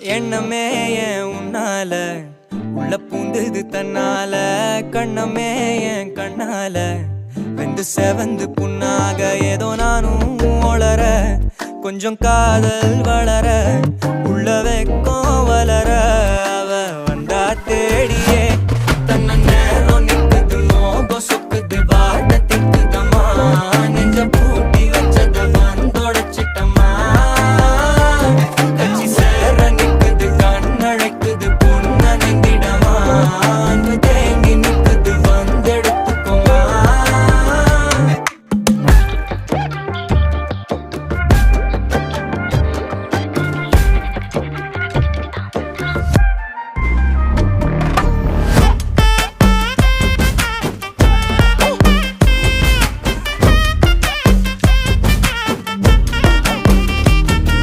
எண்ணமே ஏன் உன்னால உள்ள பூந்தது தன்னால கண்ணமே ஏன் கண்ணால வெந்து செவந்து புண்ணாக ஏதோ நானும் ஒளர கொஞ்சம் காதல் வளர உள்ள வெக்கம் வளர அவ வந்தா தேடி